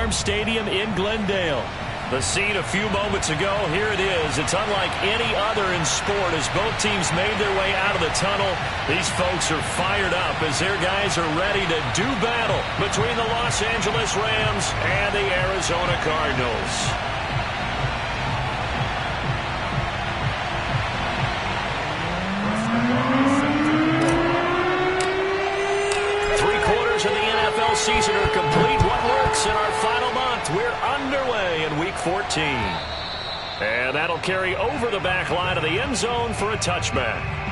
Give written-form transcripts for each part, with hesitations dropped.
Farm Stadium in Glendale. The scene a few moments ago, here it is. It's unlike any other in sport as both teams made their way out of the tunnel. These folks are fired up as their guys are ready to do battle between the Los Angeles Rams and the Arizona Cardinals. Three-quarters of the NFL season are complete. What works in our final month? We're underway in Week 14. And that'll carry over the back line of the end zone for a touchback.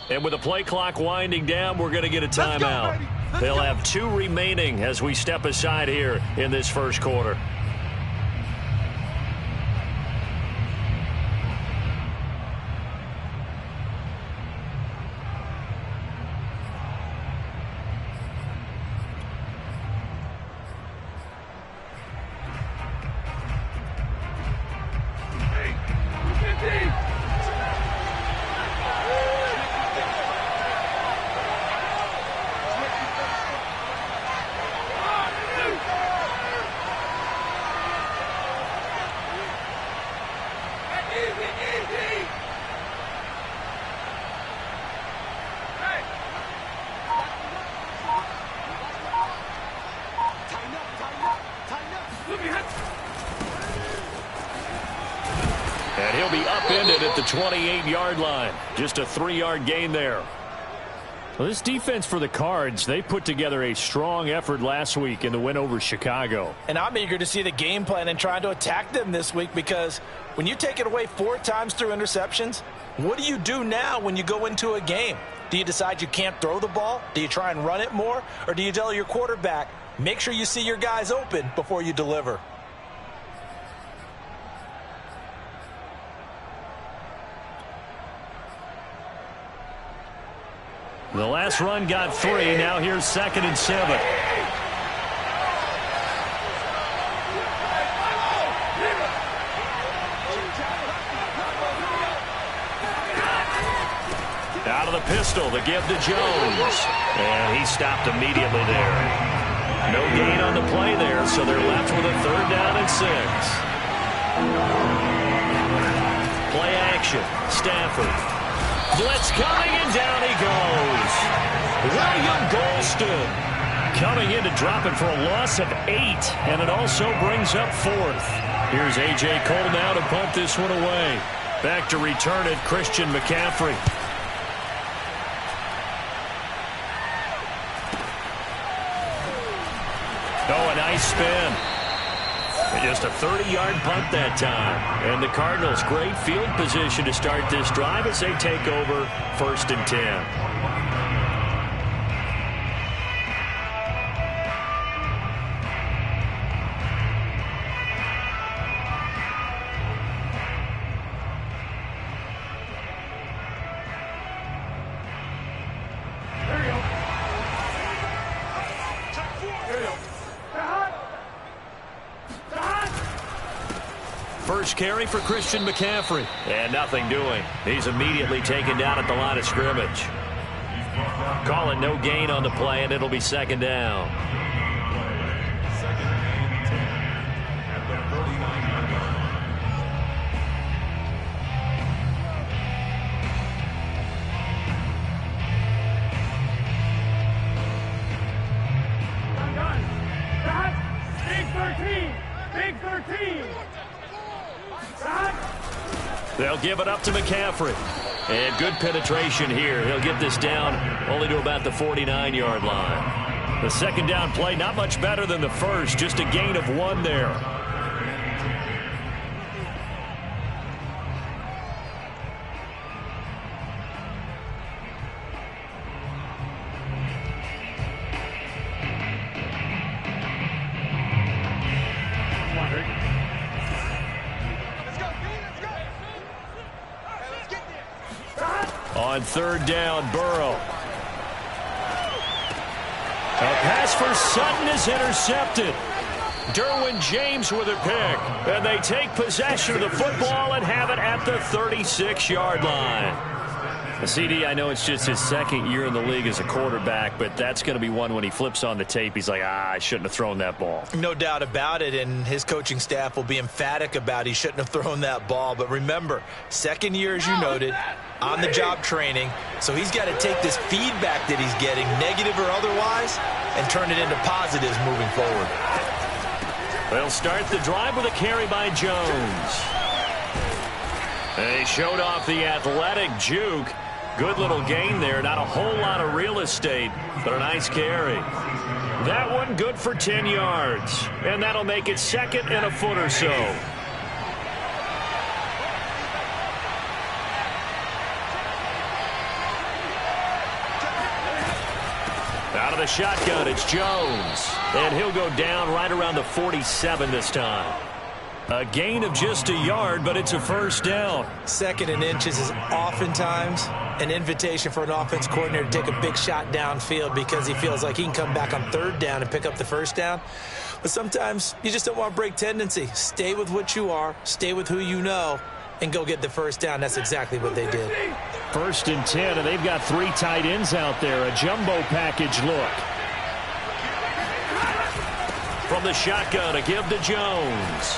And with the play clock winding down, we're going to get a timeout. They'll have 2 remaining as we step aside here in this first quarter. And he'll be upended at the 28-yard line. Just a 3-yard gain there. Well, this defense for the Cards, they put together a strong effort last week in the win over Chicago. And I'm eager to see the game plan and trying to attack them this week, because when you take it away 4 times through interceptions, what do you do now when you go into a game? Do you decide you can't throw the ball? Do you try and run it more? Or do you tell your quarterback, make sure you see your guys open before you deliver? The last run got 3. Now here's 2nd and 7. Out of the pistol, the give to Jones. And he stopped immediately there. No gain on the play there, so they're left with a 3rd down and 6. Play action. Stafford. Blitz coming, and down he goes. William Golston coming in to drop it for a loss of 8, and it also brings up 4th. Here's A.J. Cole now to punt this one away. Back to return it, Christian McCaffrey. Oh, a nice spin. Just a 30-yard punt that time. And the Cardinals, great field position to start this drive as they take over 1st and 10. First carry for Christian McCaffrey. And nothing doing. He's immediately taken down at the line of scrimmage. Calling no gain on the play, and it'll be 2nd down. They'll give it up to McCaffrey. And good penetration here. He'll get this down only to about the 49-yard line. The 2nd down play, not much better than the first. Just a gain of 1 there. on third down. Burrow. A pass for Sutton is intercepted. Derwin James with a pick. And they take possession of the football and have it at the 36-yard line. CD, I know it's just his second year in the league as a quarterback, but that's going to be one when he flips on the tape, he's like, I shouldn't have thrown that ball. No doubt about it, and his coaching staff will be emphatic about he shouldn't have thrown that ball. But remember, second year, as you noted, on-the-job training, so he's got to take this feedback that he's getting, negative or otherwise, and turn it into positives moving forward. They'll start the drive with a carry by Jones. They showed off the athletic juke. Good little gain there. Not a whole lot of real estate, but a nice carry. That one good for 10 yards. And that'll make it second and a foot or so. Out of the shotgun, it's Jones. And he'll go down right around the 47 this time. A gain of just a yard, but it's a first down. Second and inches is oftentimes an invitation for an offense coordinator to take a big shot downfield because he feels like he can come back on third down and pick up the first down. But sometimes you just don't want to break tendency. Stay with what you are, stay with who you know, and go get the first down. That's exactly what they did. First and 10, and they've got three tight ends out there. A jumbo package look. From the shotgun, a give to Jones.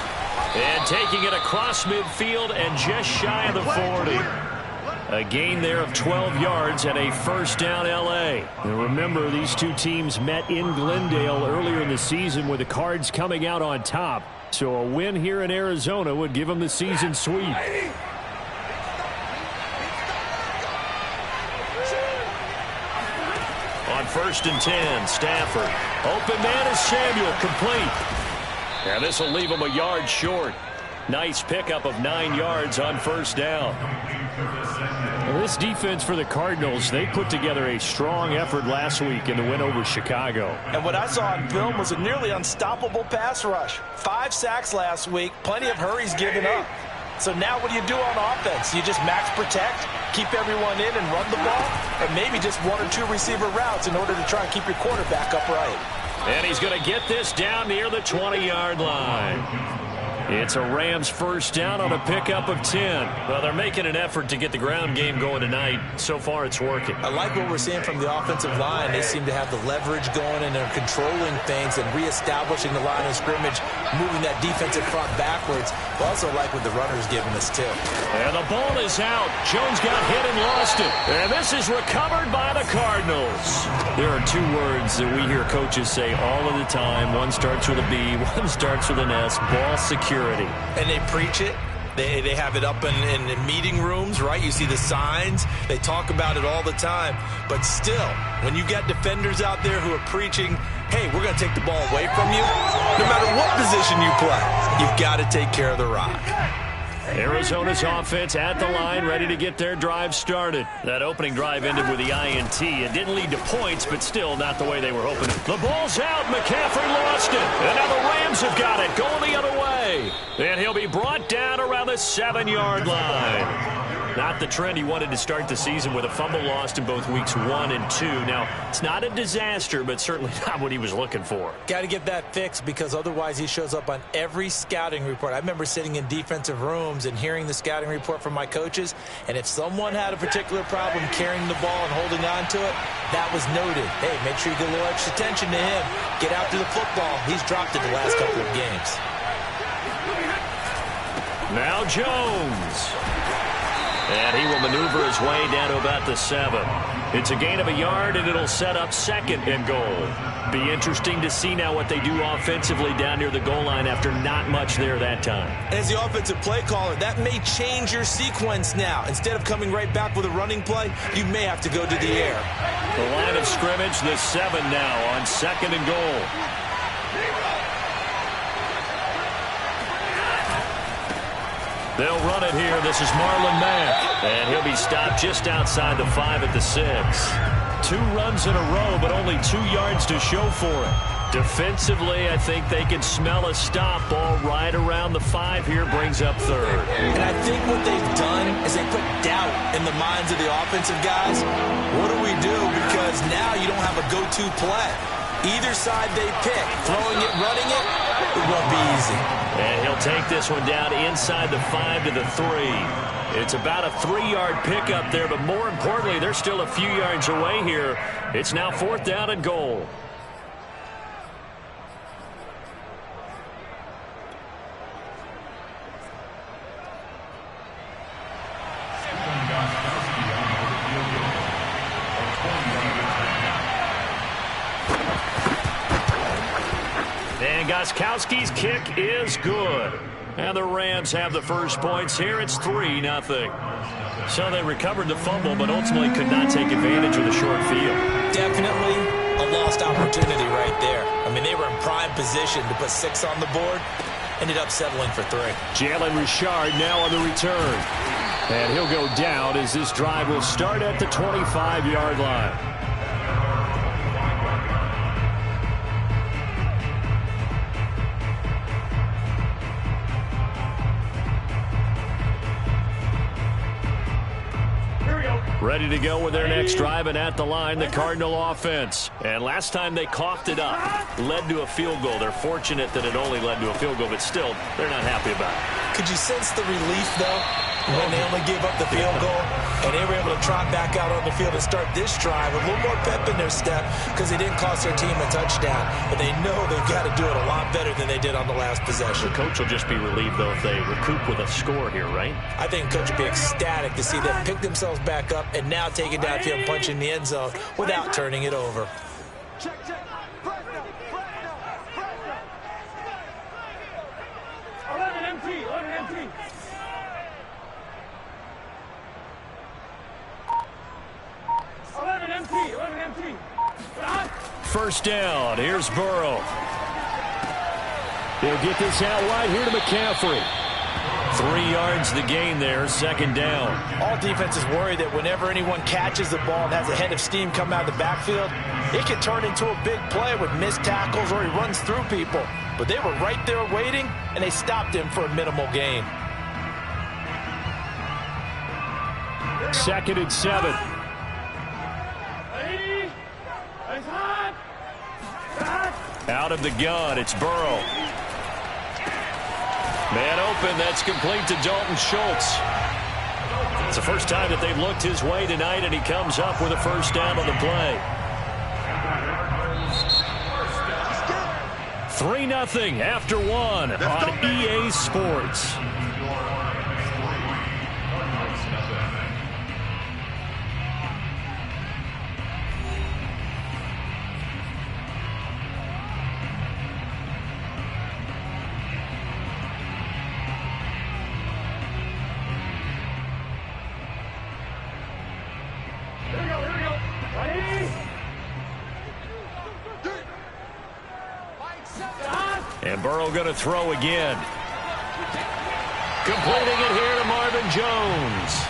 And taking it across midfield and just shy of the 40. A gain there of 12 yards and a first down L.A. And remember, these two teams met in Glendale earlier in the season with the Cards coming out on top. So a win here in Arizona would give them the season sweep. On first and 10, Stafford. Open man is Samuel, complete. And this will leave him a yard short. Nice pickup of 9 yards on first down. Well, this defense for the Cardinals, they put together a strong effort last week in the win over Chicago. And what I saw on film was a nearly unstoppable pass rush. 5 sacks last week, plenty of hurries given up. So now what do you do on offense? You just max protect, keep everyone in and run the ball, or maybe just 1 or 2 receiver routes in order to try and keep your quarterback upright. And he's going to get this down near the 20-yard line. It's a Rams first down on a pickup of 10. Well, they're making an effort to get the ground game going tonight. So far, it's working. I like what we're seeing from the offensive line. They seem to have the leverage going, and they're controlling things and reestablishing the line of scrimmage, moving that defensive front backwards. I also like what the runner's giving us, too. And the ball is out. Jones got hit and lost it. And this is recovered by the Cardinals. There are 2 words that we hear coaches say all of the time. One starts with a B, one starts with an S. Ball security. And they preach it. They have it up in meeting rooms, right? You see the signs. They talk about it all the time. But still, when you got defenders out there who are preaching, hey, we're going to take the ball away from you, no matter what position you play, you've got to take care of the rock. Arizona's offense at the line, ready to get their drive started. That opening drive ended with the INT. It didn't lead to points, but still not the way they were hoping. The ball's out. McCaffrey lost it. And now the Rams have got it, going the other way. And he'll be brought down around the 7-yard line. Not the trend he wanted to start the season with a fumble lost in both weeks 1 and 2. Now, it's not a disaster, but certainly not what he was looking for. Got to get that fixed because otherwise he shows up on every scouting report. I remember sitting in defensive rooms and hearing the scouting report from my coaches, and if someone had a particular problem carrying the ball and holding on to it, that was noted. Hey, make sure you get a little extra attention to him. Get after the football. He's dropped it the last couple of games. Now Jones. And he will maneuver his way down to about the 7. It's a gain of a yard, and it'll set up second and goal. Be interesting to see now what they do offensively down near the goal line after not much there that time. As the offensive play caller, that may change your sequence now. Instead of coming right back with a running play, you may have to go to the air. The line of scrimmage, the 7 now on second and goal. They'll run it here. This is Marlon Mack. And he'll be stopped just outside the 5 at the 6. 2 runs in a row, but only 2 yards to show for it. Defensively, I think they can smell a stop. Ball right around the 5 here, brings up third. And I think what they've done is they put doubt in the minds of the offensive guys. What do we do? Because now you don't have a go-to play. Either side they pick, throwing it, running it, it won't be easy. And he'll take this one down inside the 5 to the 3. It's about a 3-yard pickup there, but more importantly, they're still a few yards away here. It's now 4th down and goal. And Gostkowski's kick is good. And the Rams have the first points here. It's 3-0. So they recovered the fumble, but ultimately could not take advantage of the short field. Definitely a lost opportunity right there. I mean, they were in prime position to put 6 on the board. Ended up settling for 3. Jalen Richard now on the return. And he'll go down as this drive will start at the 25-yard line. Ready to go with their next drive, and at the line, the Cardinal offense. And last time they coughed it up, led to a field goal. They're fortunate that it only led to a field goal, but still, they're not happy about it. Could you sense the relief, though, when they only gave up the field goal, and they were able to trot back out on the field and start this drive with a little more pep in their step because they didn't cost their team a touchdown, but they know they've got to do it a lot better than they did on the last possession. The coach will just be relieved, though, if they recoup with a score here, right? I think coach will be ecstatic to see them pick themselves back up and now take it downfield and punch in the end zone without turning it over. Check. 11 empty. First down. Here's Burrow. He'll get this out wide here to McCaffrey. 3 yards the gain there, 2nd down. All defenses worry that whenever anyone catches the ball and has a head of steam come out of the backfield, it can turn into a big play with missed tackles or he runs through people. But they were right there waiting, and they stopped him for a minimal gain. 2nd and 7. Out of the gun, it's Burrow. Man open, that's complete to Dalton Schultz. It's the first time that they've looked his way tonight, and he comes up with a first down on the play. 3-0 after 1 on EA Sports. And Burrow going to throw again. Completing it here to Marvin Jones.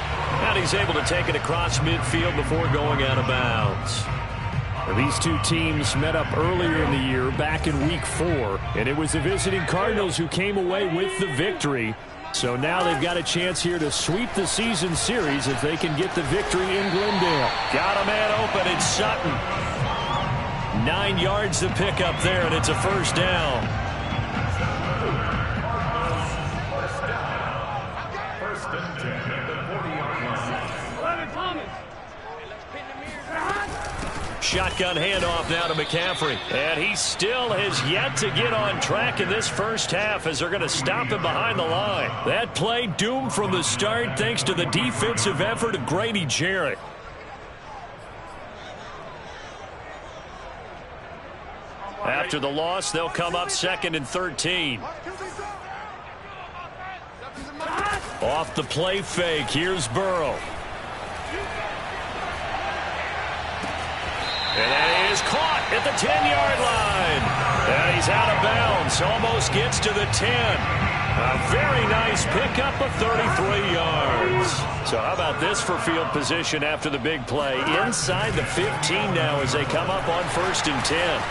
And he's able to take it across midfield before going out of bounds. These two teams met up earlier in the year, back in Week 4. And it was the visiting Cardinals who came away with the victory. So now they've got a chance here to sweep the season series if they can get the victory in Glendale. Got a man open, it's Sutton. 9 yards to pick up there, and it's a first down. Shotgun handoff now to McCaffrey. And he still has yet to get on track in this first half as they're going to stop him behind the line. That play doomed from the start thanks to the defensive effort of Grady Jarrett. After the loss, they'll come up 2nd and 13. Off the play fake, here's Burrow. And that is caught at the 10-yard line. And he's out of bounds, almost gets to the 10. A very nice pickup of 33 yards. So how about this for field position after the big play? Inside the 15 now as they come up on 1st and 10.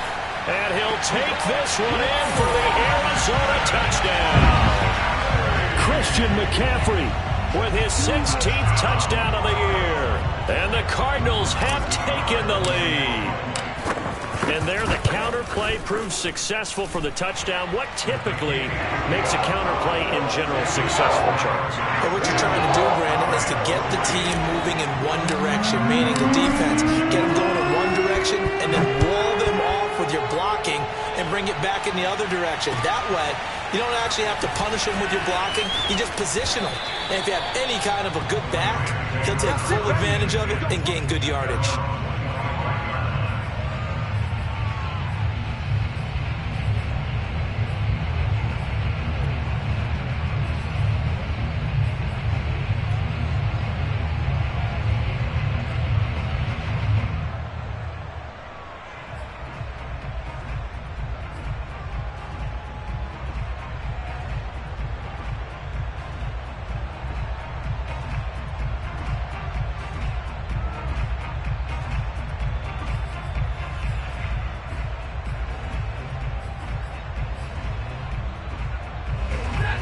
And he'll take this one in for the Arizona touchdown. Christian McCaffrey with his 16th touchdown of the year. And the Cardinals have taken the lead. And there, the counter play proves successful for the touchdown. What typically makes a counter play in general successful, Charles? But what you're trying to do, Brandon, is to get the team moving in one direction, meaning the defense, get them going in one direction and then wall them off with your blocking and bring it back in the other direction. That way, you don't actually have to punish them with your blocking. You just position them. And if you have any kind of a good back, he'll take full advantage of it and gain good yardage.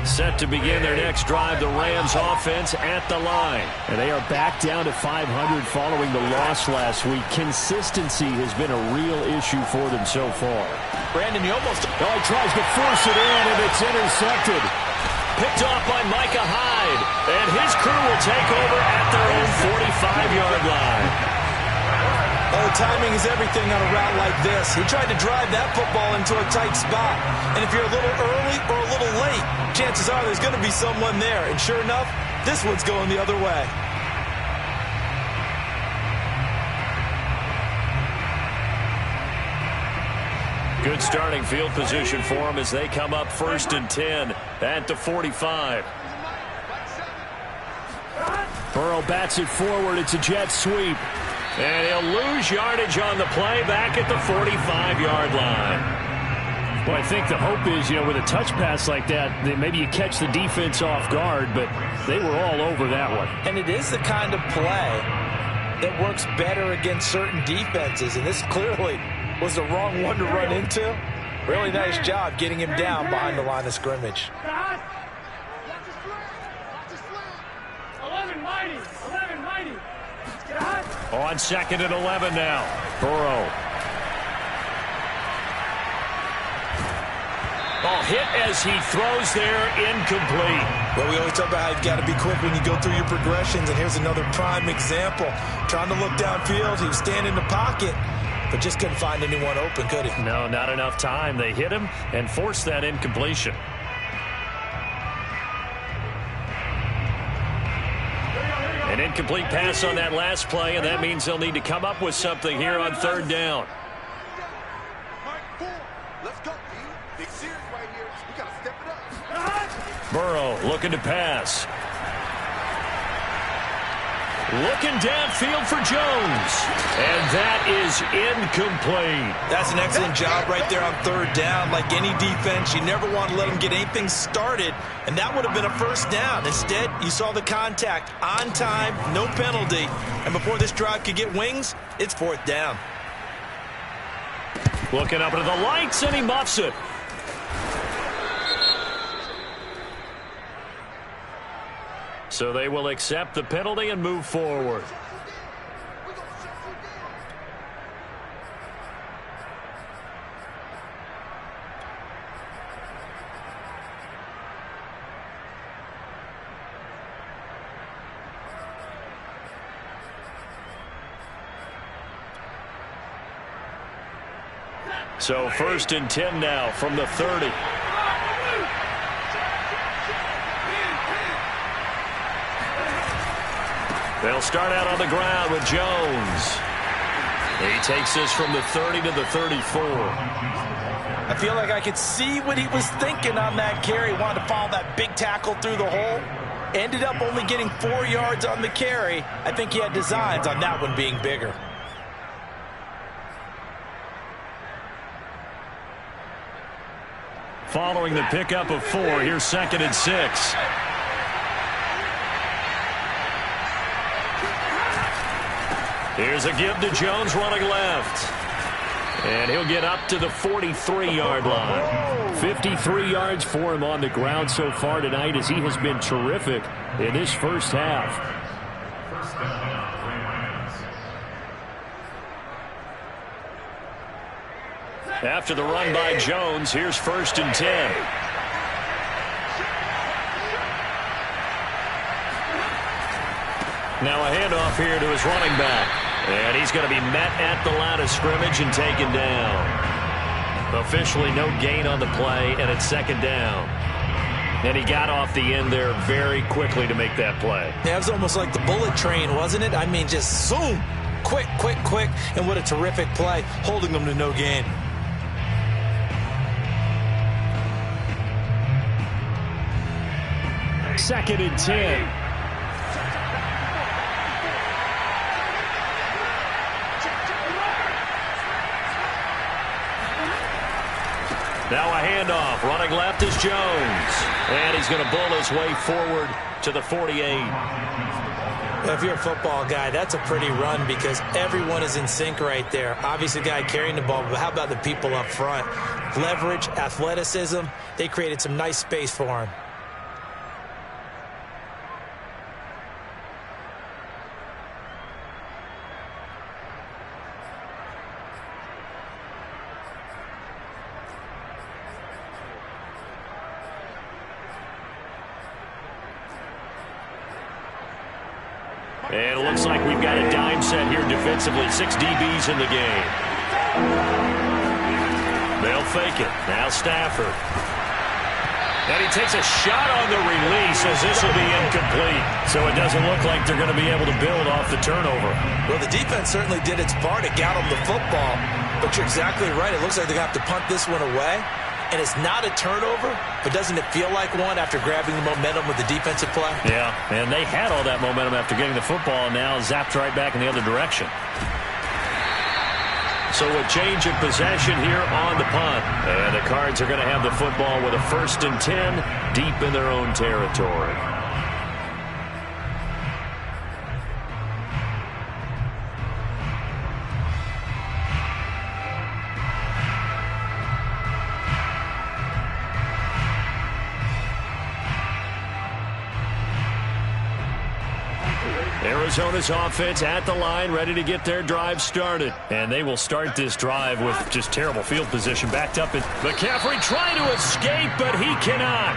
Set to begin their next drive, the Rams offense at the line. And they are back down to 500 following the loss last week. Consistency has been a real issue for them so far. Brandon, you almost... Oh, he tries to force it in, and it's intercepted. Picked off by Micah Hyde. And his crew will take over at their own 45-yard line. Oh, timing is everything on a route like this. He tried to drive that football into a tight spot. And if you're a little early or a little late, chances are there's going to be someone there. And sure enough, this one's going the other way. Good starting field position for them as they come up 1st and 10 at the 45. Burrow bats it forward. It's a jet sweep. And he'll lose yardage on the play back at the 45-yard line. Well, I think the hope is, with a touch pass like that, that maybe you catch the defense off guard, but they were all over that one. And it is the kind of play that works better against certain defenses, and this clearly was the wrong one to run into. Really nice job getting him down behind the line of scrimmage. 11 mighty. On 2nd and 11 now. Burrow. Ball hit as he throws there, incomplete. Well, we always talk about how you've got to be quick when you go through your progressions, and here's another prime example. Trying to look downfield, he was standing in the pocket, but just couldn't find anyone open, could he? No, not enough time. They hit him and forced that incompletion. An incomplete pass on that last play, and that means they'll need to come up with something here on 3rd down. Let's go, big series right here. We got to step it up. Burrow looking to pass. Looking downfield for Jones. And that is incomplete. That's an excellent job right there on 3rd down. Like any defense, you never want to let them get anything started, and that would have been a 1st down. Instead, you saw the contact on time, no penalty, and before this drive could get wings, it's 4th down. Looking up into the lights, and he muffs it. So they will accept the penalty and move forward. So 1st and 10 now from the 30. They'll start out on the ground with Jones. He takes this from the 30 to the 34. I feel like I could see what he was thinking on that carry. Wanted to follow that big tackle through the hole. Ended up only getting 4 yards on the carry. I think he had designs on that one being bigger. Following the pickup of 4, here's 2nd and 6. Here's a give to Jones running left. And he'll get up to the 43-yard line. 53 yards for him on the ground so far tonight as he has been terrific in this first half. After the run by Jones, here's 1st and 10. Now a handoff here to his running back. And he's going to be met at the line of scrimmage and taken down. Officially no gain on the play, and it's 2nd down. And he got off the end there very quickly to make that play. Yeah, it was almost like the bullet train, wasn't it? I mean, just zoom. Quick, quick, quick. And what a terrific play, holding them to no gain. Second and 10. Now a handoff. Running left is Jones. And he's going to bull his way forward to the 48. If you're a football guy, that's a pretty run because everyone is in sync right there. Obviously, the guy carrying the ball, but how about the people up front? Leverage, athleticism, they created some nice space for him. And it looks like we've got a dime set here defensively. 6 DBs in the game. They'll fake it. Now Stafford. And he takes a shot on the release as this will be incomplete. So it doesn't look like they're going to be able to build off the turnover. Well, the defense certainly did its part to get them the football. But you're exactly right. It looks like they're going to have to punt this one away. And it's not a turnover, but doesn't it feel like one after grabbing the momentum with the defensive play? Yeah, and they had all that momentum after getting the football, and now zapped right back in the other direction. So a change of possession here on the punt. And the Cards are going to have the football with a 1st and 10 deep in their own territory. Arizona's offense at the line, ready to get their drive started. And they will start this drive with just terrible field position, backed up. McCaffrey trying to escape, but he cannot.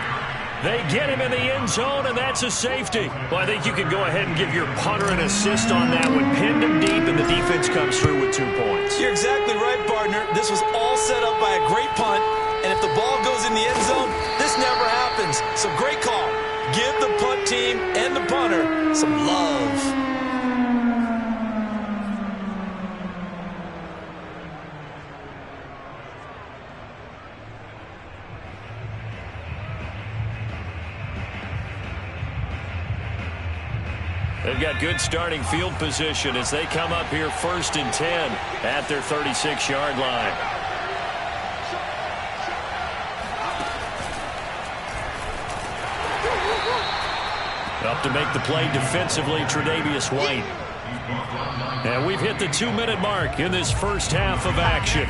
They get him in the end zone, and that's a safety. Well, I think you can go ahead and give your punter an assist on that one. Pinned him deep, and the defense comes through with 2 points. You're exactly right, partner. This was all set up by a great punt, and if the ball goes in the end zone, this never happens. So great call. Give the punt team and the punter some love. They've got good starting field position as they come up here 1st and 10 at their 36-yard line. Up to make the play defensively, Tre'Davious White. And we've hit the 2-minute mark in this first half of action.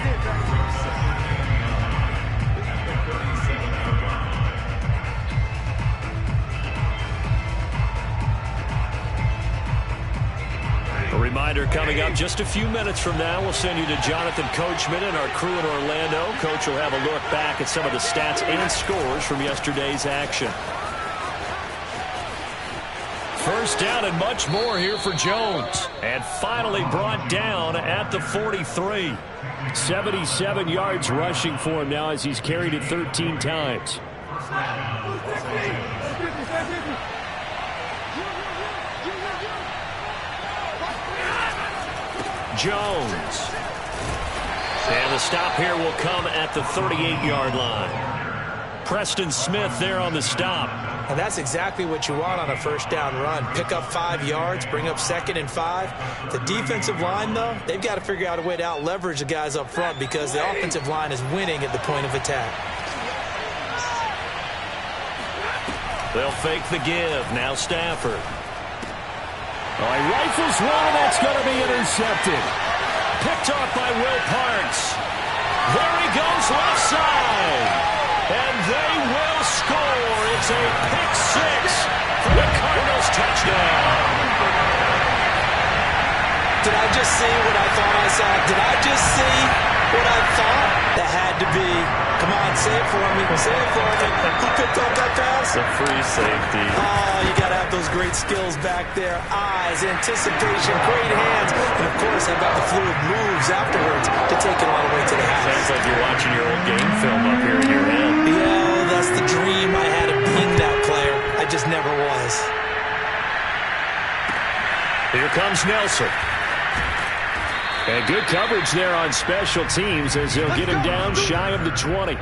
A reminder coming up just a few minutes from now, we'll send you to Jonathan Coachman and our crew in Orlando. Coach will have a look back at some of the stats and scores from yesterday's action. First down and much more here for Jones. And finally brought down at the 43. 77 yards rushing for him now as he's carried it 13 times. Jones. And the stop here will come at the 38-yard line. Preston Smith there on the stop. And that's exactly what you want on a first down run. Pick up 5 yards, bring up 2nd and 5. The defensive line, though, they've got to figure out a way to out-leverage the guys up front because the offensive line is winning at the point of attack. They'll fake the give. Now Stafford. Oh, he rifles one, and that's going to be intercepted. Picked off by Will Parks. There he goes left side. And they will score. It's a pick six for the Cardinals touchdown. Did I just see what I thought I saw? Did I just see what I thought? That had to be. Come on, say it for me. Say it for me. Who picked up that pass? The free safety. Oh, you got to have those great skills back there. Eyes, anticipation, great hands. And, of course, how about the fluid moves afterwards to take it all the way to the house. Sounds like you're watching your old game film up here in your head. Yeah, that's the dream I had of being that player. I just never was. Here comes Nelson. And good coverage there on special teams as they'll get him down shy of the 20.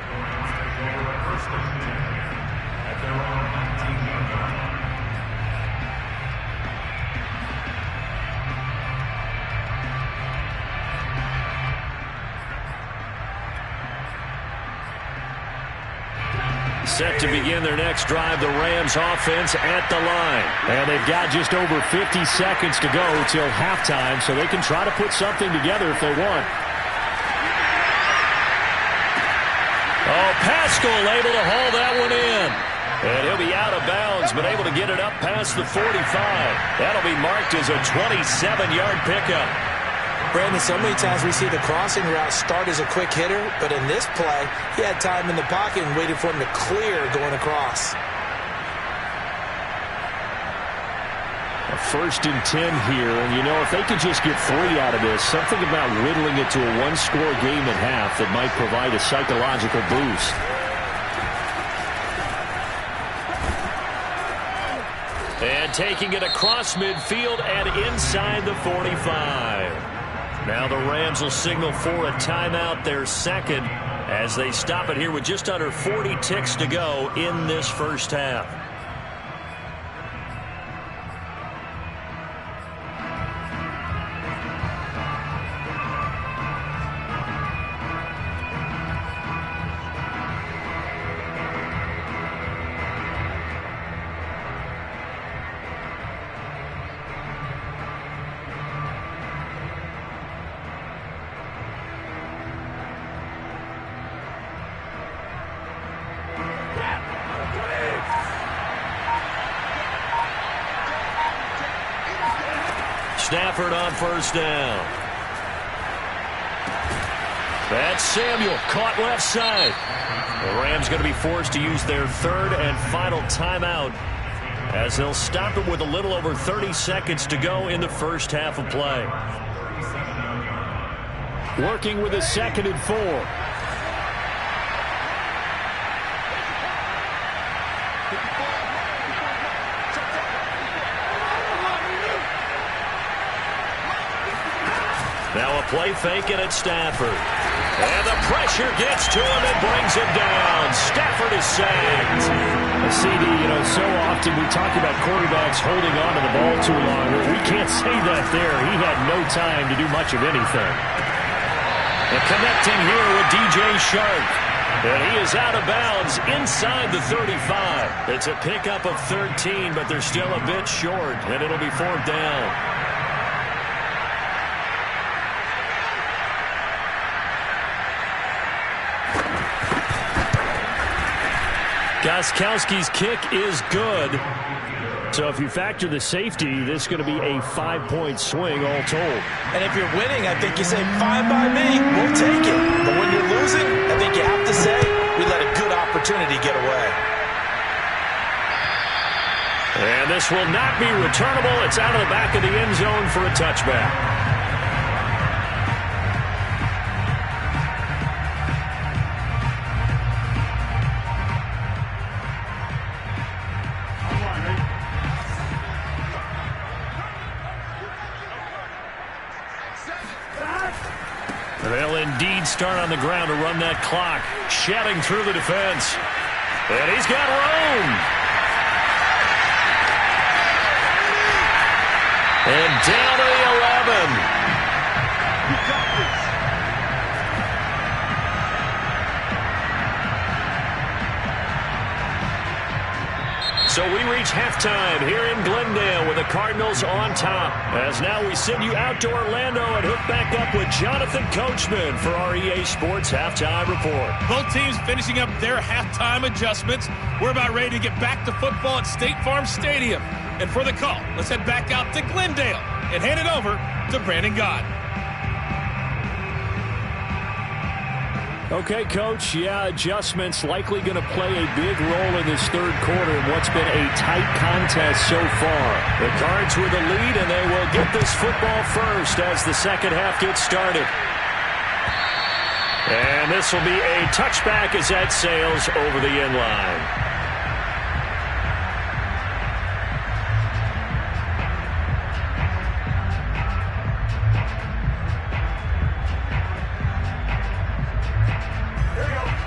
Set to begin their next drive, the Rams offense at the line. And they've got just over 50 seconds to go till halftime, so they can try to put something together if they want. Oh, Pascal able to haul that one in. And he'll be out of bounds, but able to get it up past the 45. That'll be marked as a 27-yard pickup. Brandon, so many times we see the crossing route start as a quick hitter, but in this play, he had time in the pocket and waited for him to clear going across. A 1st and 10 here, and you know, if they could just get 3 out of this, something about whittling it to a one-score game at half that might provide a psychological boost. And taking it across midfield and inside the 45. Now the Rams will signal for a timeout, their second, as they stop it here with just under 40 ticks to go in this first half. Stafford on first down. That's Samuel, caught left side. The Rams going to be forced to use their third and final timeout as they'll stop it with a little over 30 seconds to go in the first half of play. Working with a 2nd and 4. Now a play fake and it's Stafford. And the pressure gets to him and brings him down. Stafford is sacked. CD, you know, so often we talk about quarterbacks holding on to the ball too long. We can't say that there. He had no time to do much of anything. And connecting here with DJ Shark. And he is out of bounds inside the 35. It's a pickup of 13, but they're still a bit short, and it'll be 4th down. Gostkowski's kick is good. So if you factor the safety, this is going to be a 5-point swing all told. And if you're winning, I think you say, fine by me, we'll take it. But when you're losing, I think you have to say, we let a good opportunity get away. And this will not be returnable. It's out of the back of the end zone for a touchback. They'll indeed start on the ground to run that clock, shedding through the defense. And he's got room. And down to the 11. So we reach halftime here in Glendale with the Cardinals on top. As now we send you out to Orlando and hook back up with Jonathan Coachman for our EA Sports Halftime Report. Both teams finishing up their halftime adjustments. We're about ready to get back to football at State Farm Stadium. And for the call, let's head back out to Glendale and hand it over to Brandon Gott. Okay, Coach, yeah, adjustments likely going to play a big role in this third quarter in what's been a tight contest so far. The Cards with the lead, and they will get this football first as the second half gets started. And this will be a touchback as that sails over the end line.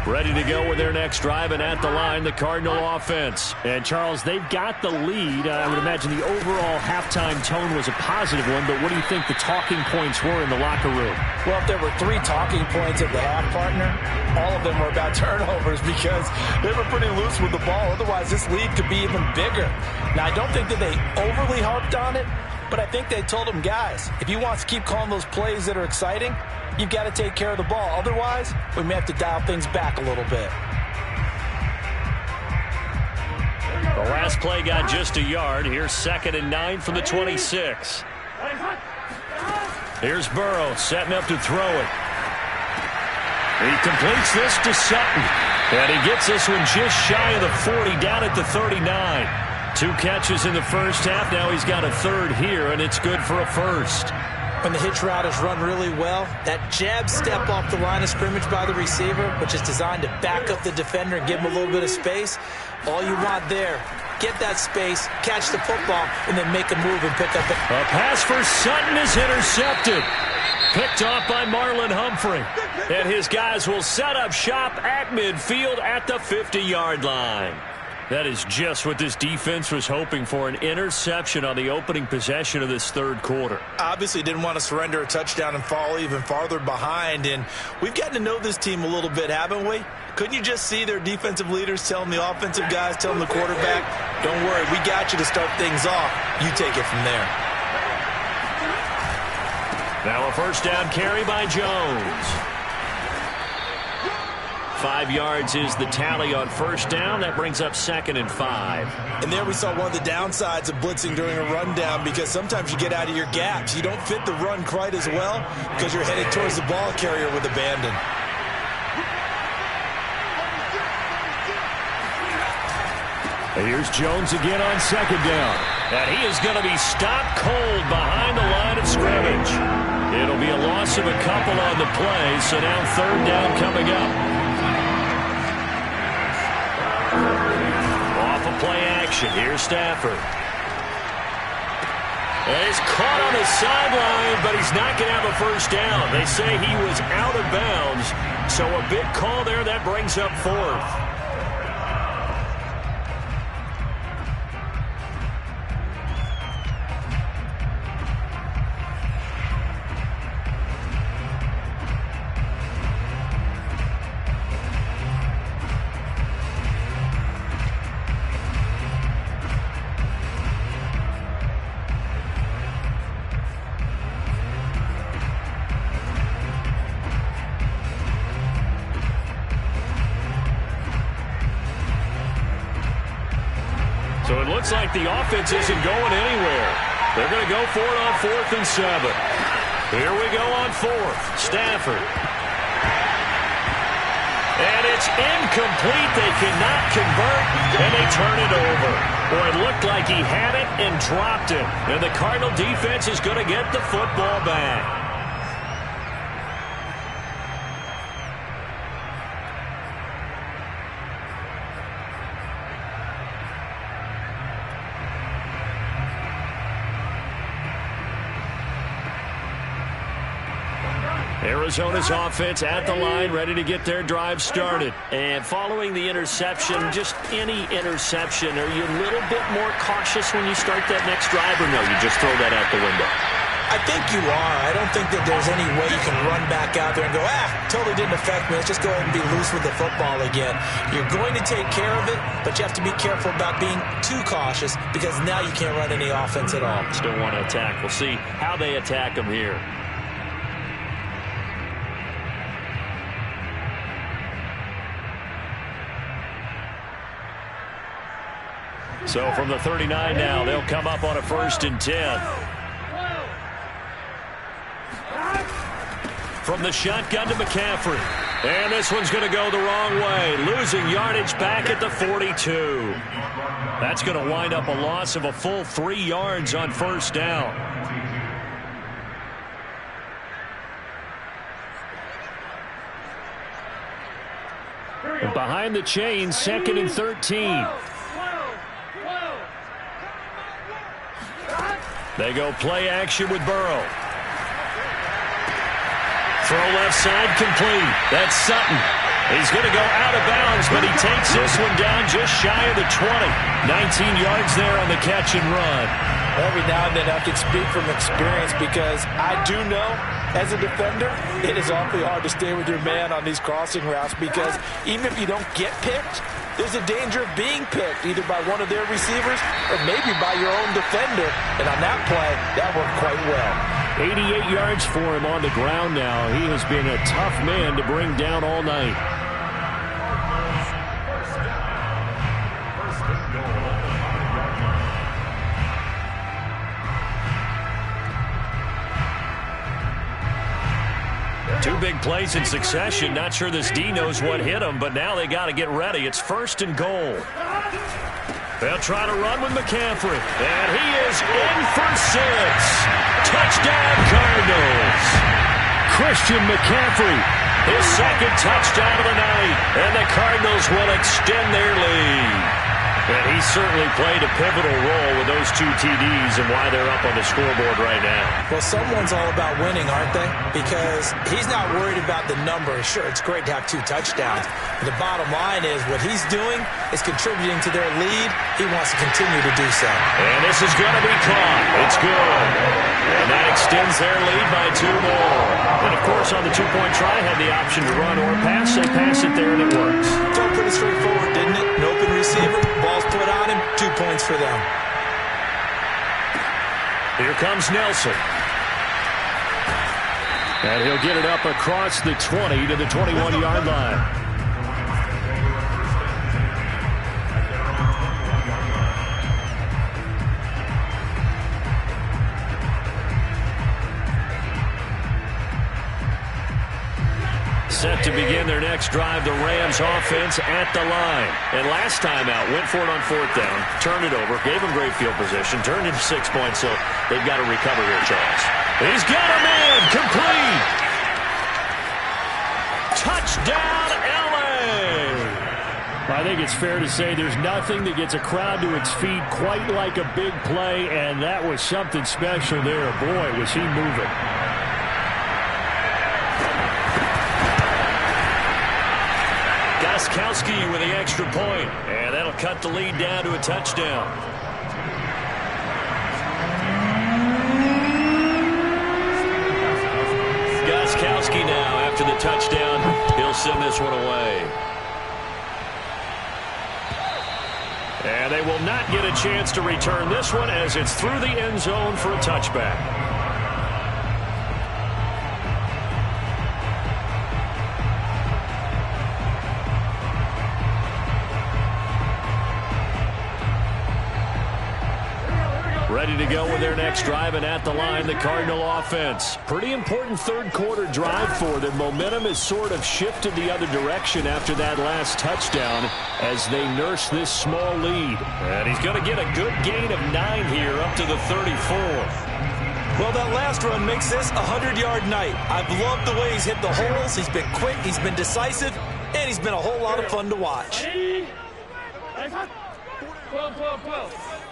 Ready to go with their next drive, and at the line, the Cardinal offense. And, Charles, they've got the lead. I would imagine the overall halftime tone was a positive one, but what do you think the talking points were in the locker room? Well, if there were 3 talking points at the half, partner, all of them were about turnovers because they were pretty loose with the ball. Otherwise, this lead could be even bigger. Now, I don't think that they overly harped on it, but I think they told them, guys, if you want to keep calling those plays that are exciting, you've got to take care of the ball. Otherwise, we may have to dial things back a little bit. The last play got just a yard. Here's 2nd and 9 from the 26. Here's Burrow setting up to throw it. He completes this to Sutton. And he gets this one just shy of the 40, down at the 39. 2 catches in the first half. Now he's got a third here, and it's good for a first. When the hitch route is run really well, that jab step off the line of scrimmage by the receiver, which is designed to back up the defender and give him a little bit of space, all you want there, get that space, catch the football, and then make a move and pick up it. A pass for Sutton is intercepted. Picked off by Marlon Humphrey. And his guys will set up shop at midfield at the 50-yard line. That is just what this defense was hoping for, an interception on the opening possession of this third quarter. Obviously didn't want to surrender a touchdown and fall even farther behind, and we've gotten to know this team a little bit, haven't we? Couldn't you just see their defensive leaders telling the offensive guys, telling the quarterback, don't worry, we got you to start things off. You take it from there. Now a first down carry by Jones. 5 yards is the tally on first down. That brings up 2nd and 5. And there we saw one of the downsides of blitzing during a rundown, because sometimes you get out of your gaps. You don't fit the run quite as well because you're headed towards the ball carrier with abandon. Here's Jones again on 2nd down. And he is going to be stopped cold behind the line of scrimmage. It'll be a loss of a couple on the play, so now 3rd down coming up. Off of play action, here's Stafford. And he's caught on the sideline, but he's not going to have a first down. They say he was out of bounds, so a big call there. That brings up 4th. So it looks like the offense isn't going anywhere. They're going to go for it on 4th and 7. Here we go on 4th. Stafford. And it's incomplete. They cannot convert, and they turn it over. Boy, it looked like he had it and dropped it. And the Cardinal defense is going to get the football back. Arizona's offense at the line, ready to get their drive started. And following the interception, just any interception, are you a little bit more cautious when you start that next drive, or no, you just throw that out the window? I think you are. I don't think that there's any way you can run back out there and go, totally didn't affect me. Let's just go ahead and be loose with the football again. You're going to take care of it, but you have to be careful about being too cautious because now you can't run any offense at all. Still want to attack. We'll see how they attack them here. So from the 39 now, they'll come up on a 1st and 10. From the shotgun to McCaffrey. And this one's going to go the wrong way. Losing yardage back at the 42. That's going to wind up a loss of a full 3 yards on 1st down. Behind the chains, 2nd and 13. They go play action with Burrow. Throw left side complete. That's Sutton. He's going to go out of bounds, but he takes this one down just shy of the 20. 19 yards there on the catch and run. Every now and then I can speak from experience because I do know as a defender it is awfully hard to stay with your man on these crossing routes because even if you don't get picked, there's a danger of being picked either by one of their receivers or maybe by your own defender. And on that play, that worked quite well. 88 yards for him on the ground now. He has been a tough man to bring down all night. Two big plays in succession. Not sure this D knows what hit him, but now they got to get ready. It's 1st and goal. They'll try to run with McCaffrey. And he is in for 6. Touchdown, Cardinals. Christian McCaffrey, his 2nd touchdown of the night. And the Cardinals will extend their lead. And he certainly played a pivotal role with those 2 TDs and why they're up on the scoreboard right now. Well, someone's all about winning, aren't they? Because he's not worried about the number. Sure, it's great to have 2 touchdowns. But the bottom line is what he's doing is contributing to their lead. He wants to continue to do so. And this is going to be caught. It's good. And that extends their lead by 2 more. And, of course, on the 2-point try, had the option to run or pass. They pass it there, and it works. Felt pretty straightforward, didn't it? An open receiver, ball's put on him, 2 points for them. Here comes Nelson. And he'll get it up across the 20 to the 21-yard line. Set to begin their next drive, the Rams offense at the line. And last time out, went for it on 4th down, turned it over, gave them great field position, turned it to 6 points, so they've got to recover here, Charles. He's got a man, complete. Touchdown, L.A. I think it's fair to say there's nothing that gets a crowd to its feet quite like a big play, and that was something special there. Boy, was he moving. Gostkowski with the extra point, and that'll cut the lead down to a touchdown. Gostkowski now, after the touchdown, he'll send this one away. And they will not get a chance to return this one as it's through the end zone for a touchback. Ready to go with their next drive, and at the line, the Cardinal offense. Pretty important 3rd quarter drive for them. Momentum has sort of shifted the other direction after that last touchdown as they nurse this small lead. And he's going to get a good gain of 9 here up to the 34. Well, that last run makes this a 100-yard night. I've loved the way he's hit the holes. He's been quick, he's been decisive, and he's been a whole lot of fun to watch. 12.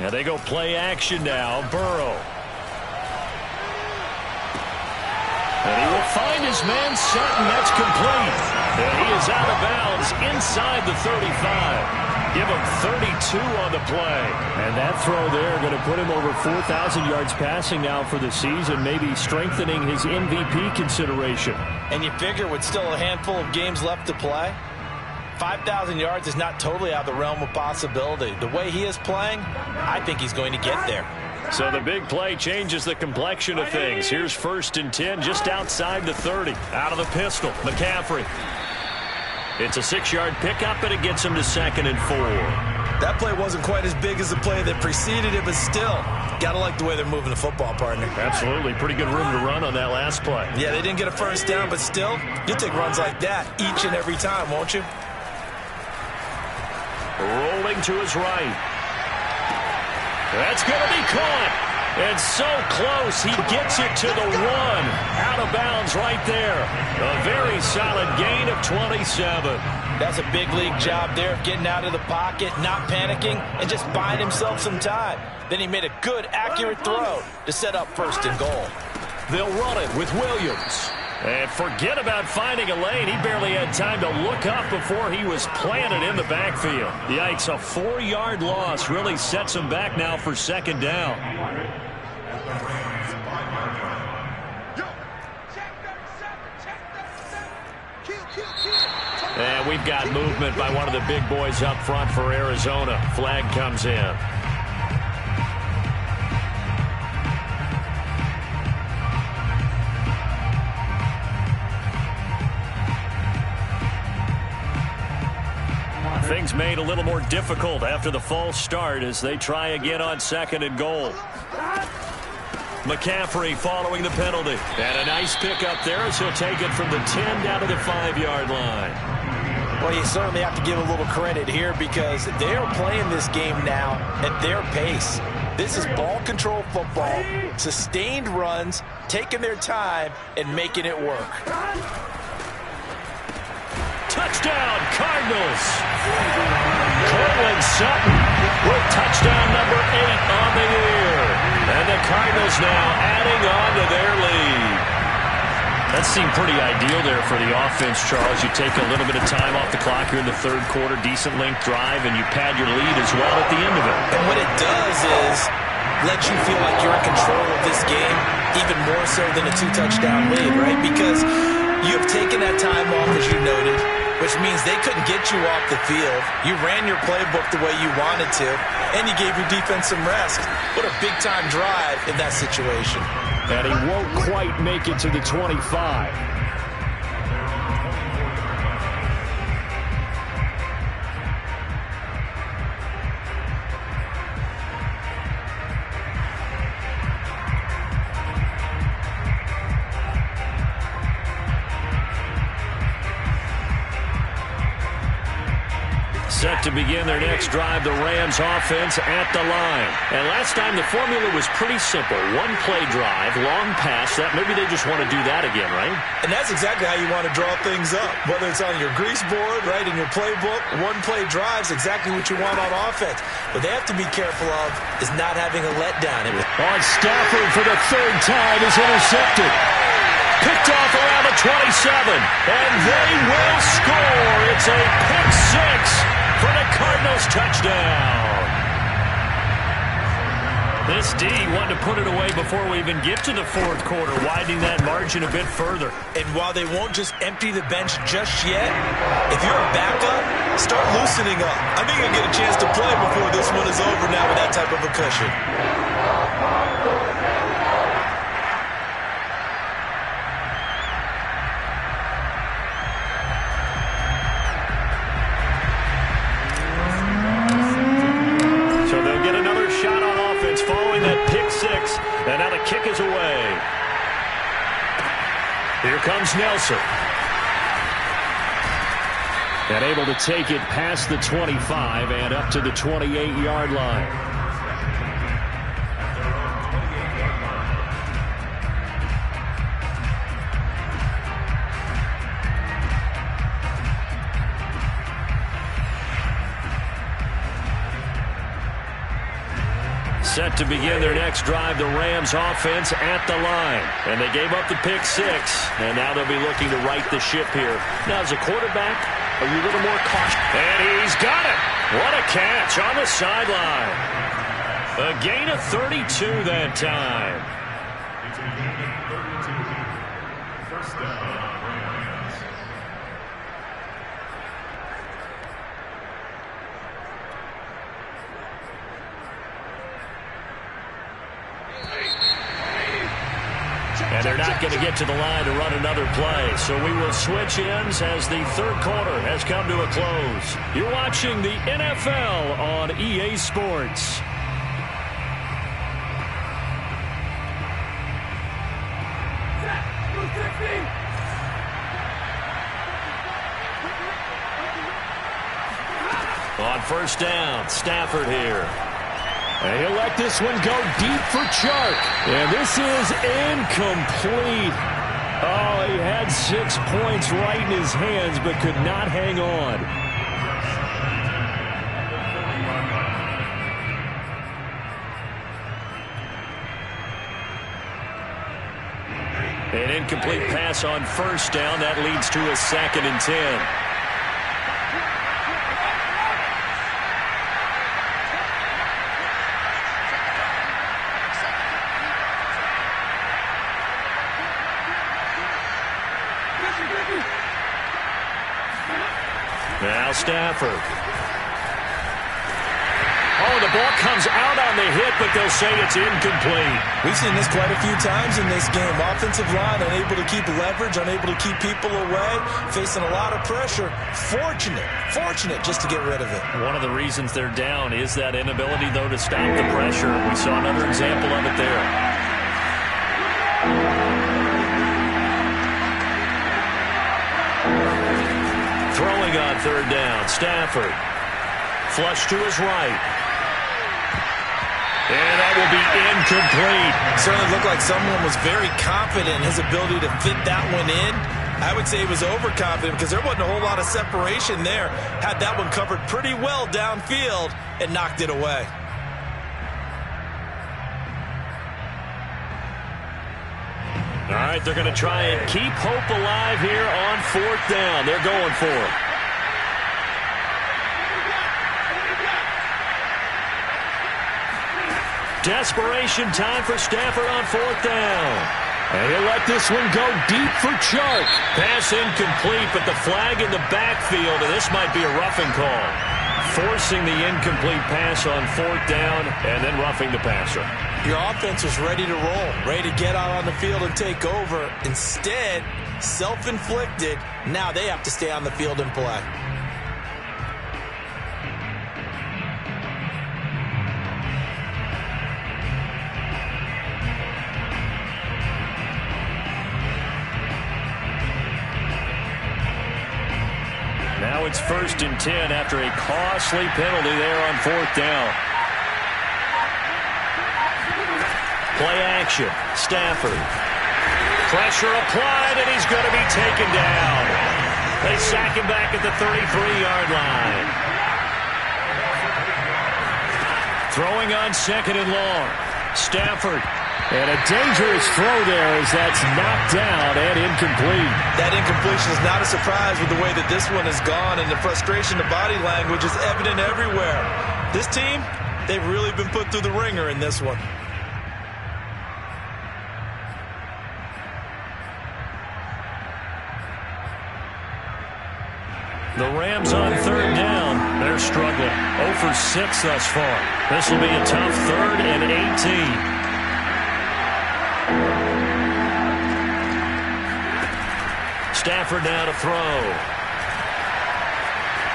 Now they go play action now. Burrow. And he will find his man Sutton. That's complete. And he is out of bounds inside the 35. Give him 32 on the play. And that throw there going to put him over 4,000 yards passing now for the season, maybe strengthening his MVP consideration. And you figure with still a handful of games left to play, 5,000 yards is not totally out of the realm of possibility. The way he is playing, I think he's going to get there. So the big play changes the complexion of things. Here's 1st and 10 just outside the 30. Out of the pistol, McCaffrey. It's a 6-yard pickup, and it gets him to 2nd and 4. That play wasn't quite as big as the play that preceded it, but still, got to like the way they're moving the football, partner. Absolutely. Pretty good room to run on that last play. Yeah, they didn't get a first down, but still, you'll take runs like that each and every time, won't you? Rolling to his right. That's going to be caught. And so close, he gets it to the 1. Out of bounds right there. A very solid gain of 27. That's a big league job there of getting out of the pocket, not panicking, and just buying himself some time. Then he made a good, accurate throw to set up 1st and goal. They'll run it with Williams. And forget about finding a lane. He barely had time to look up before he was planted in the backfield. Yikes, a 4-yard loss really sets him back now for 2nd down. And we've got movement by one of the big boys up front for Arizona. Flag comes in. Things made a little more difficult after the false start as they try again on 2nd and goal. McCaffrey following the penalty. And a nice pickup there as he'll take it from the 10 down to the 5-yard line. Well, you certainly have to give a little credit here because they are playing this game now at their pace. This is ball control football, sustained runs, taking their time, and making it work. Touchdown, Cardinals. Cortland Sutton with touchdown number 8 on the year. And the Cardinals now adding on to their lead. That seemed pretty ideal there for the offense, Charles. You take a little bit of time off the clock here in the 3rd quarter, decent length drive, and you pad your lead as well at the end of it. And what it does is let you feel like you're in control of this game, even more so than a 2-touchdown lead, right? Because you've taken that time off, as you noted, which means they couldn't get you off the field. You ran your playbook the way you wanted to, and you gave your defense some rest. What a big-time drive in that situation. And he won't quite make it to the 25. Set to begin their next drive, the Rams offense at the line. And last time the formula was pretty simple. 1-play drive, long pass. That maybe they just want to do that again, right? And that's exactly how you want to draw things up. Whether it's on your grease board, right, in your playbook, 1-play drive is exactly what you want on offense. What they have to be careful of is not having a letdown. On Stafford for the 3rd time is intercepted. Picked off around the 27. And they will score. It's a pick 6. For the Cardinals touchdown. This D wanted to put it away before we even get to the 4th quarter, widening that margin a bit further. And while they won't just empty the bench just yet, if you're a backup, start loosening up. I think you'll get a chance to play before this one is over now with that type of a cushion. Following that pick 6, and now the kick is away. Here comes Nelson. And able to take it past the 25 and up to the 28-yard line. Set to begin their next drive, the Rams offense at the line. And they gave up the pick 6, and now they'll be looking to right the ship here. Now, as a quarterback, a little more caution. And he's got it. What a catch on the sideline. A gain of 32 that time. First down, Rams. And they're not going to get to the line to run another play. So we will switch ends as the third quarter has come to a close. You're watching the NFL on EA Sports. On first down, Stafford here. And he'll let this one go deep for Chark. And this is incomplete. Oh, he had 6 points right in his hands, but could not hang on. An incomplete pass on first down. That leads to a 2nd and 10. Now Stafford. Oh, the ball comes out on the hit, but they'll say it's incomplete. We've seen this quite a few times in this game. Offensive line unable to keep leverage, unable to keep people away, facing a lot of pressure. Fortunate just to get rid of it. One of the reasons they're down is that inability, though, to stop the pressure. We saw another example of it there. Throwing on third down, Stafford. Flush to his right. And that will be incomplete. Certainly looked like someone was very confident in his ability to fit that one in. I would say he was overconfident because there wasn't a whole lot of separation there. Had that one covered pretty well downfield and knocked it away. All right, they're going to try and keep hope alive here on fourth down. They're going for it. Desperation time for Stafford on fourth down. And he'll let this one go deep for Chark. Pass incomplete, but the flag in the backfield, and this might be a roughing call. Forcing the incomplete pass on fourth down and then roughing the passer. Your offense was ready to roll, ready to get out on the field and take over. Instead, self-inflicted, now they have to stay on the field and play. Now it's 1st and 10 after a costly penalty there on fourth down. Play action. Stafford. Pressure applied, and he's going to be taken down. They sack him back at the 33-yard line. Throwing on 2nd and long. Stafford. And a dangerous throw there as that's knocked down and incomplete. That incompletion is not a surprise with the way that this one has gone, and the frustration, the body language is evident everywhere. This team, they've really been put through the ringer in this one. The Rams on third down. They're struggling. 0 for 6 thus far. This will be a tough 3rd and 18. Stafford now to throw.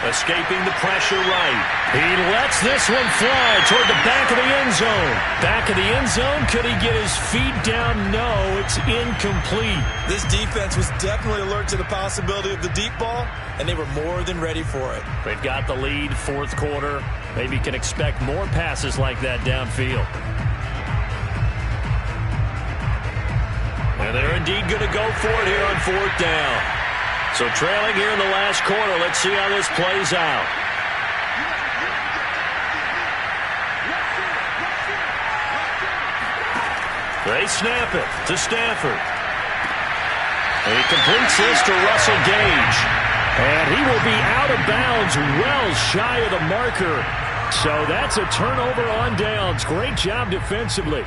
Escaping the pressure right. He lets this one fly toward the back of the end zone. Back of the end zone. Could he get his feet down? No, it's incomplete. This defense was definitely alert to the possibility of the deep ball, and they were more than ready for it. They've got the lead, fourth quarter. Maybe can expect more passes like that downfield. And they're indeed going to go for it here on fourth down. So trailing here in the last quarter. Let's see how this plays out. They snap it to Stafford. And he completes this to Russell Gage. And he will be out of bounds, well shy of the marker. So that's a turnover on downs. Great job defensively.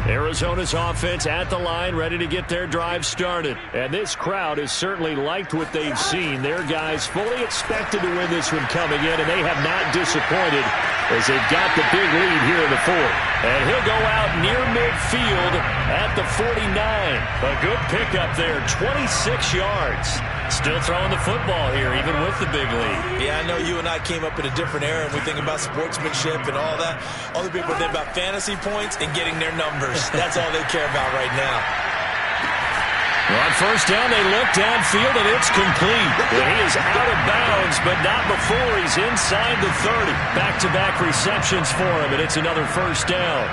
Arizona's offense at the line, ready to get their drive started. And this crowd has certainly liked what they've seen. Their guys fully expected to win this one coming in, and they have not disappointed as they've got the big lead here in the fourth. And he'll go out near midfield at the 49. A good pickup there, 26 yards. Still throwing the football here, even with the big lead. Yeah, I know you and I came up in a different era, and we think about sportsmanship and all that. Other people think about fantasy points and getting their numbers. That's all they care about right now. On first down, they look downfield, and it's complete. And he is out of bounds, but not before he's inside the 30. Back-to-back receptions for him, and it's another first down.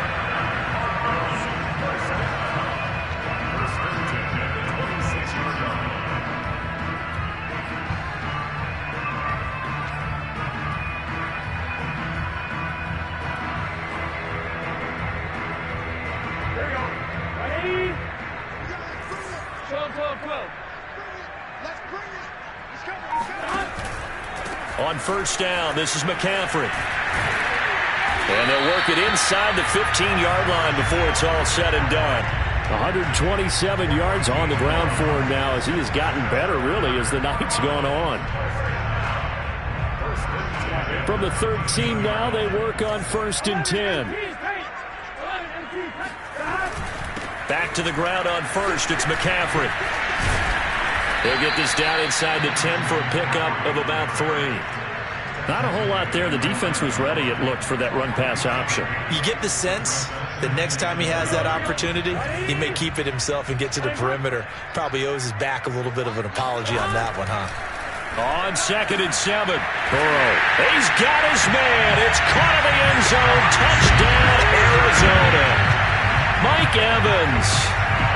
On first down, this is McCaffrey. And they'll work it inside the 15-yard line before it's all said and done. 127 yards on the ground for him now as he has gotten better, really, as the night's gone on. From the 13 now, they work on first and 10. Back to the ground on first, it's McCaffrey. They'll get this down inside the 10 for a pickup of about 3. Not a whole lot there. The defense was ready, it looked, for that run-pass option. You get the sense that next time he has that opportunity, he may keep it himself and get to the perimeter. Probably owes his back a little bit of an apology on that one, huh? On second and 7. Burrow. He's got his man. It's caught in the end zone. Touchdown, Arizona. Mike Evans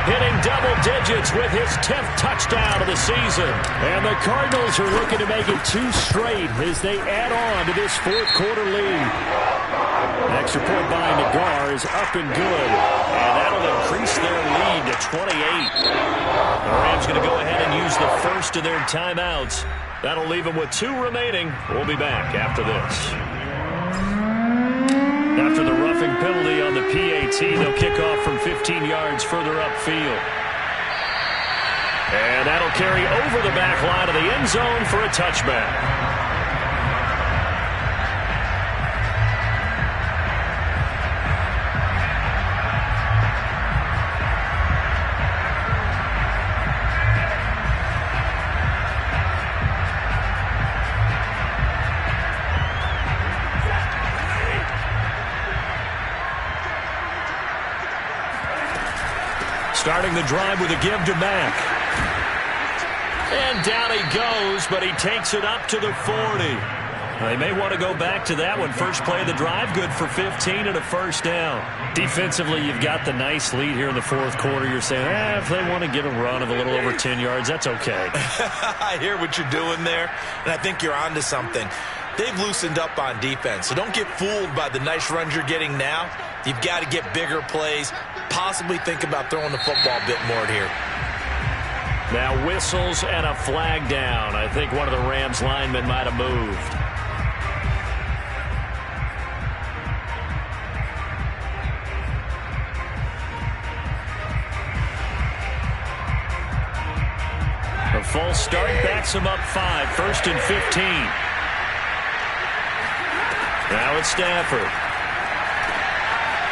hitting double digits with his 10th touchdown of the season. And the Cardinals are looking to make it 2 straight as they add on to this fourth quarter lead. Extra point by Nagar is up and good. And that'll increase their lead to 28. The Rams going to go ahead and use the first of their timeouts. That'll leave them with 2 remaining. We'll be back after this. After the roughing penalty on the PAT, they'll kick off from 15 yards further upfield. And that'll carry over the back line of the end zone for a touchback. Starting the drive with a give to Mack. And down he goes, but he takes it up to the 40. They may want to go back to that one. First play of the drive, good for 15 and a first down. Defensively, you've got the nice lead here in the fourth quarter. You're saying, if they want to get a run of a little over 10 yards, that's okay. I hear what you're doing there, and I think you're onto something. They've loosened up on defense, so don't get fooled by the nice runs you're getting now. You've got to get bigger plays, possibly think about throwing the football a bit more here. Now whistles and a flag down. I think one of the Rams linemen might have moved. A false start backs him up 5, first and 15. Now it's Stafford.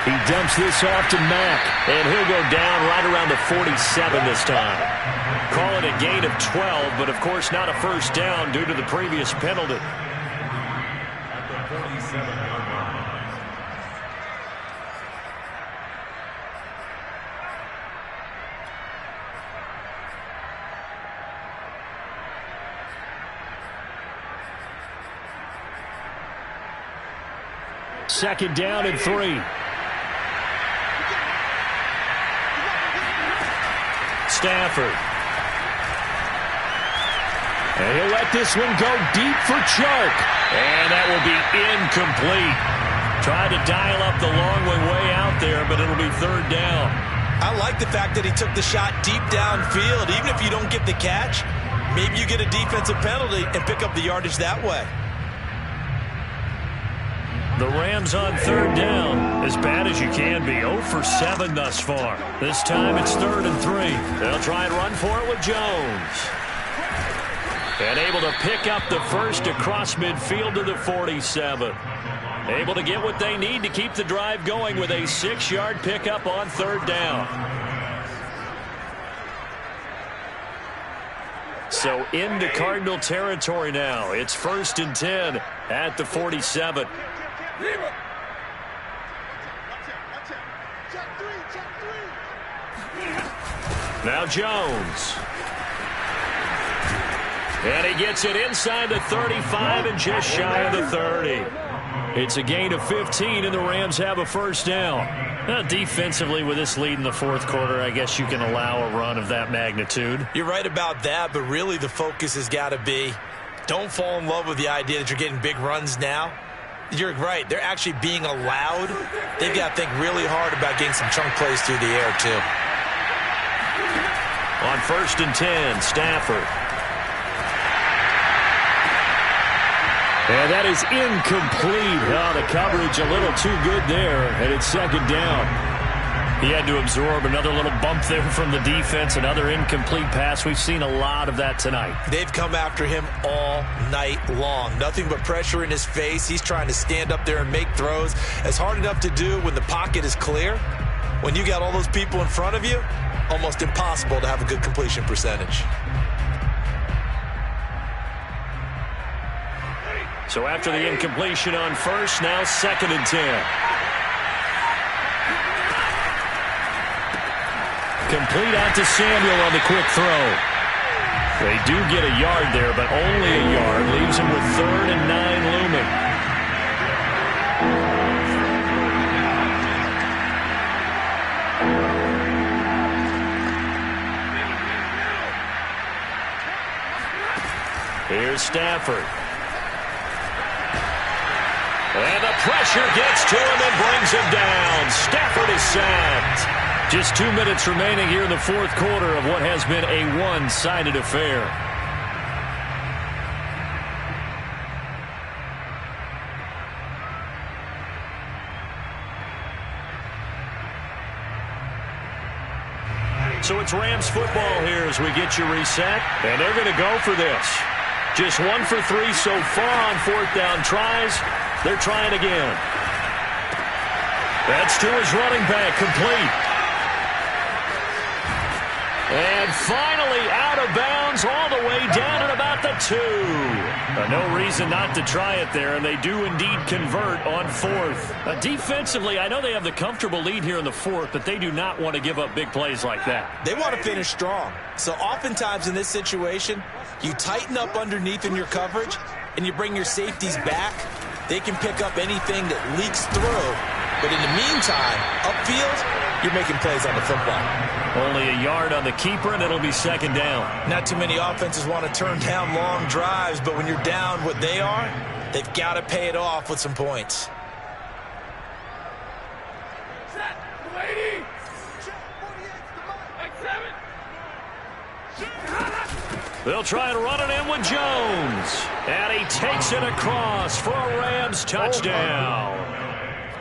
He dumps this off to Mack, and he'll go down right around the 47 this time. Call it a gain of 12, but of course not a first down due to the previous penalty. At the 47-yard line. Second down and 3. Stafford. And he'll let this one go deep for Chark. And that will be incomplete. Tried to dial up the long way out there, but it'll be third down. I like the fact that he took the shot deep downfield. Even if you don't get the catch, maybe you get a defensive penalty and pick up the yardage that way. The Rams on third down, as bad as you can be, 0 for 7 thus far. This time it's 3rd and 3. They'll try and run for it with Jones. And able to pick up the first across midfield to the 47. Able to get what they need to keep the drive going with a 6-yard pickup on third down. So into Cardinal territory now. It's 1st and 10 at the 47. Now Jones. And he gets it inside the 35 and just shy of the 30. It's a gain of 15, and the Rams have a first down. Now, defensively, with this lead in the fourth quarter, I guess you can allow a run of that magnitude. You're right about that, but really the focus has got to be don't fall in love with the idea that you're getting big runs now. You're right. They're actually being allowed. They've got to think really hard about getting some chunk plays through the air, too. On 1st and 10, Stafford. And that is incomplete. Oh, the coverage a little too good there, and it's 2nd down. He had to absorb another little bump there from the defense, another incomplete pass. We've seen a lot of that tonight. They've come after him all night long. Nothing but pressure in his face. He's trying to stand up there and make throws. It's hard enough to do when the pocket is clear. When you got all those people in front of you, almost impossible to have a good completion percentage. So after the incompletion on first, now 2nd and 10. Complete out to Samuel on the quick throw. They do get a yard there, but only a yard. Leaves him with 3rd and 9 looming. Here's Stafford. And the pressure gets to him and brings him down. Stafford is sacked. Just 2 minutes remaining here in the fourth quarter of what has been a one-sided affair. So it's Rams football here as we get you reset. And they're going to go for this. Just 1 for 3 so far on 4th down tries. They're trying again. That's to his running back, complete. And finally out of bounds all the way down at about the 2. No reason not to try it there, and they do indeed convert on 4th. Defensively, I know they have the comfortable lead here in the 4th, but they do not want to give up big plays like that. They want to finish strong. So oftentimes in this situation, you tighten up underneath in your coverage, and you bring your safeties back. They can pick up anything that leaks through. But in the meantime, upfield, you're making plays on the football. Only a yard on the keeper, and it'll be 2nd down. Not too many offenses want to turn down long drives, but when you're down what they are, they've got to pay it off with some points. Set. 80. Like 7. They'll try and run it in with Jones. And he takes it across for a Rams touchdown.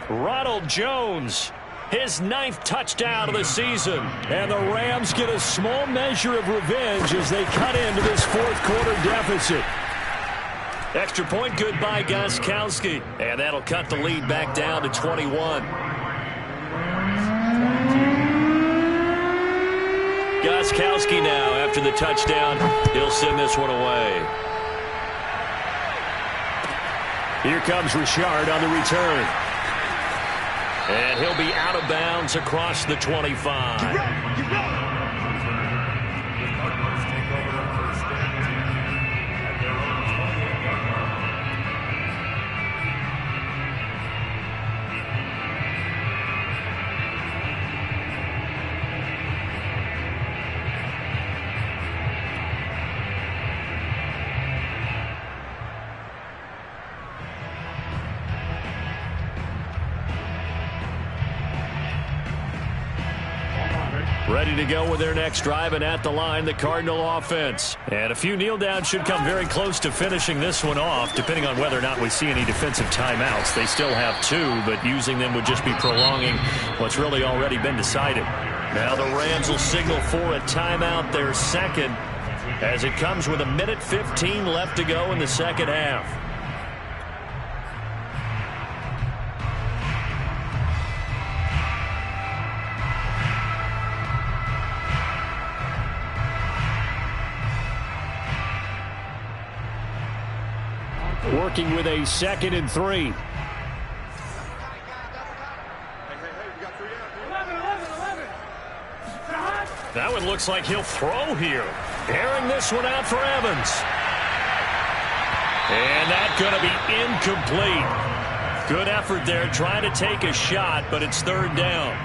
Ronald Jones, his 9th touchdown of the season. And the Rams get a small measure of revenge as they cut into this fourth quarter deficit. Extra point good by Gostkowski. And that'll cut the lead back down to 21. Gostkowski now after the touchdown. He'll send this one away. Here comes Richard on the return. And he'll be out of bounds across the 25. Ready to go with their next drive, and at the line, the Cardinal offense. And a few kneel downs should come very close to finishing this one off, depending on whether or not we see any defensive timeouts. They still have 2, but using them would just be prolonging what's really already been decided. Now the Rams will signal for a timeout, their second, as it comes with 1:15 left to go in the second half. Working with a 2nd and 3. That one looks like he'll throw here. Airing this one out for Evans. And that's going to be incomplete. Good effort there trying to take a shot, but it's 3rd down.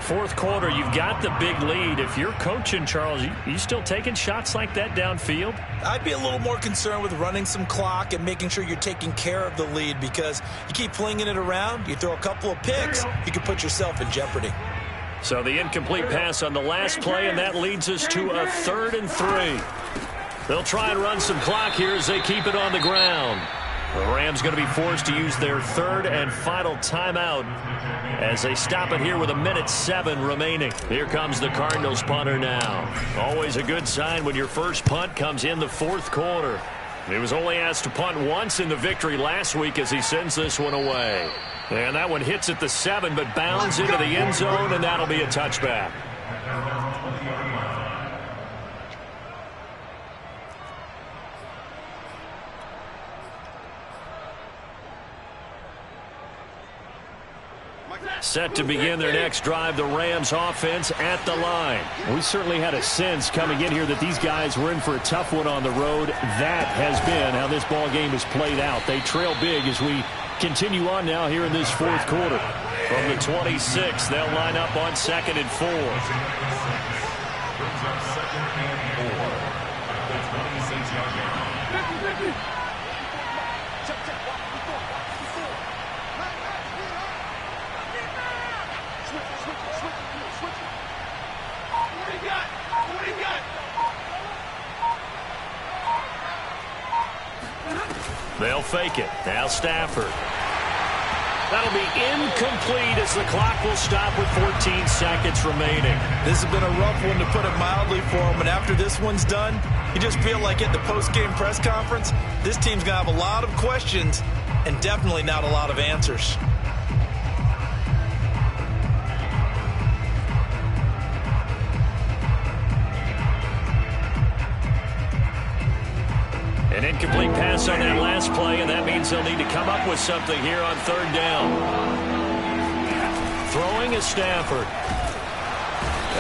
4th quarter, you've got the big lead. If you're coaching, Charles, you still taking shots like that downfield? I'd be a little more concerned with running some clock and making sure you're taking care of the lead, because you keep flinging it around, you throw a couple of picks, you can put yourself in jeopardy. So the incomplete pass on the last play, and that leads us to a 3rd and 3. They'll try and run some clock here as they keep it on the ground. The Rams going to be forced to use their 3rd and final timeout as they stop it here with 1:07 remaining. Here comes the Cardinals punter now. Always a good sign when your first punt comes in the 4th quarter. He was only asked to punt once in the victory last week as he sends this one away. And that one hits at the 7, but bounds into the end zone, and that'll be a touchback. Set to begin their next drive, the Rams offense at the line. We certainly had a sense coming in here that these guys were in for a tough one on the road. That has been how this ball game has played out. They trail big as we continue on now here in this 4th quarter. From the 26, they'll line up on 2nd and 4. Brings up 2nd and 4 at the 26-yard line. They'll fake it. Now Stafford. That'll be incomplete as the clock will stop with 14 seconds remaining. This has been a rough one, to put it mildly, for him. And after this one's done, you just feel like at the post-game press conference, this team's going to have a lot of questions and definitely not a lot of answers. An incomplete pass on that last play, and that means they'll need to come up with something here on 3rd down. Throwing is Stafford.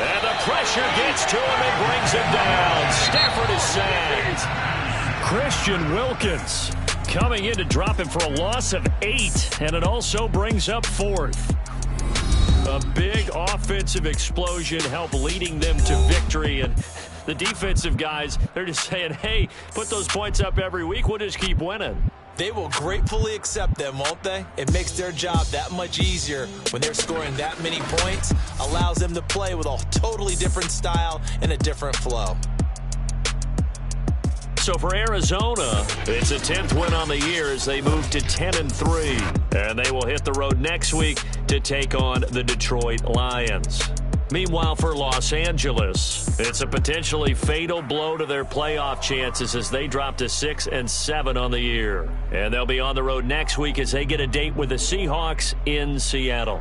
And the pressure gets to him and brings him down. Stafford is sacked. Christian Wilkins coming in to drop him for a loss of 8, and it also brings up 4th. A big offensive explosion helped leading them to victory, and the defensive guys, they're just saying, hey, put those points up every week. We'll just keep winning. They will gratefully accept them, won't they? It makes their job that much easier when they're scoring that many points. Allows them to play with a totally different style and a different flow. So for Arizona, it's a 10th win on the year as they move to 10-3. And they will hit the road next week to take on the Detroit Lions. Meanwhile, for Los Angeles, it's a potentially fatal blow to their playoff chances as they drop to 6-7 on the year. And they'll be on the road next week as they get a date with the Seahawks in Seattle.